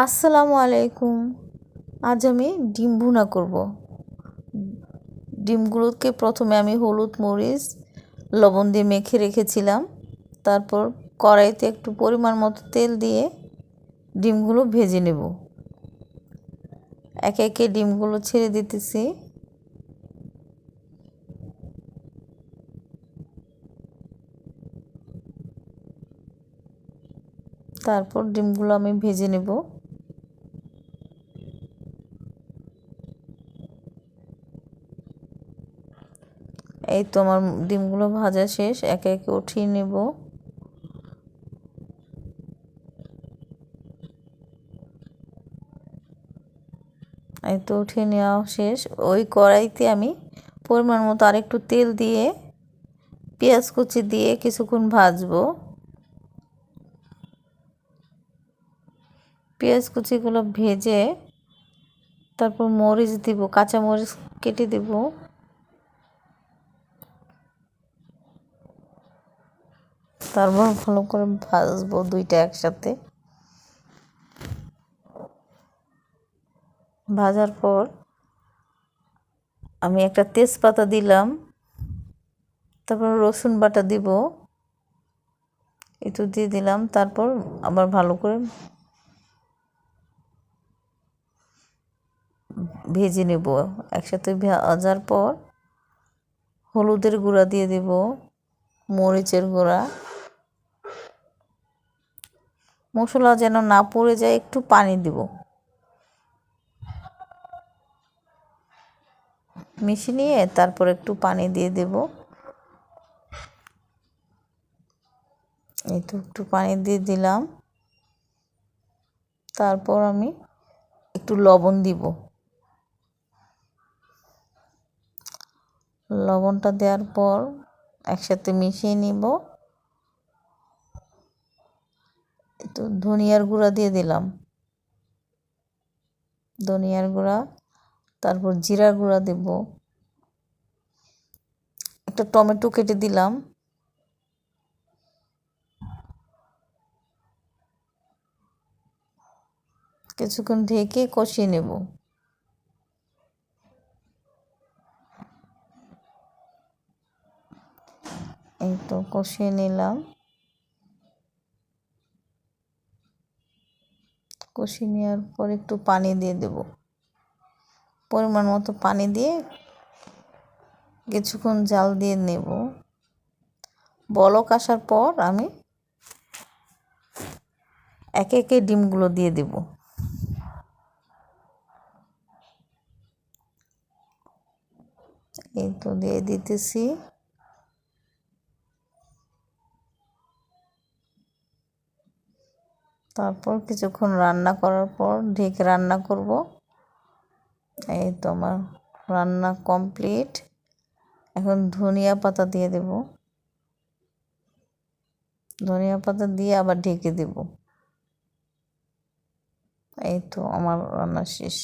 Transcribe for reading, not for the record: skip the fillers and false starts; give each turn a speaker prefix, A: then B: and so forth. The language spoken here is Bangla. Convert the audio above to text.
A: আসসালামু আলাইকুম। আজ আমি ডিম ভুনা করব। ডিমগুলোকে প্রথমে আমি হলুদ মরিচ লবণ দিয়ে মেখে রেখেছিলাম। তারপর কড়াইতে একটু পরিমাণ মতো তেল দিয়ে ডিমগুলো ভেজে নেব। একে একে ডিমগুলো ছেড়ে দিতেছি। তারপর ডিমগুলো আমি ভেজে নেব। এই তো আমার ডিমগুলো ভাজা শেষ, একে একে উঠিয়ে নেব। এই তো উঠিয়ে নেওয়া শেষ। ওই কড়াইতে আমি পরিমাণ মতো আরেকটু তেল দিয়ে পেঁয়াজ কুচি দিয়ে কিছুক্ষণ ভাজবো। পেঁয়াজ কুচিগুলো ভেজে তারপর মরিচ দিব, কাঁচা মরিচ কেটে দিব। তারপর ভালো করে ভাজবো দুইটা একসাথে। ভাজার পর আমি একটা তেজপাতা দিলাম, তারপর রসুন বাটা দিব, একটু দিয়ে দিলাম। তারপর আবার ভালো করে ভেজে নেব। একসাথে ভাজার পর হলুদের গুঁড়া দিয়ে দেব, মরিচের গুঁড়া। মশলা যেন না পুড়ে যায় একটু পানি দিব, মিশিয়ে নিয়ে তারপর একটু পানি দিয়ে দেব। এই তো একটু পানি দিয়ে দিলাম। তারপর আমি একটু লবণ দিব। লবণটা দেওয়ার পর একসাথে মিশিয়ে নিব। তো ধনিয়ার গুঁড়া দিয়ে দিলাম, ধনিয়ার গুঁড়া। তারপর জিরার গুঁড়া দেব, একটা টমেটো কেটে দিলাম। কিছুক্ষণ ঢেকে কষিয়ে নেব। এই তো কষিয়ে নিলাম। কষিয়ে নেওয়ার পর একটু পানি দিয়ে দেব, পরিমাণ মতো পানি দিয়ে কিছুক্ষণ জাল দিয়ে নেব। বলক আসার পর আমি একে একে ডিমগুলো দিয়ে দেব। এই তো দিয়ে দিতেছি। তারপর কিছুক্ষণ রান্না করার পর ঢেকে রান্না করব। এই তো আমার রান্না কমপ্লিট। এখন ধনিয়া পাতা দিয়ে দেব, ধনিয়া পাতা দিয়ে আবার ঢেকে দেব। এই তো আমার রান্না শেষ।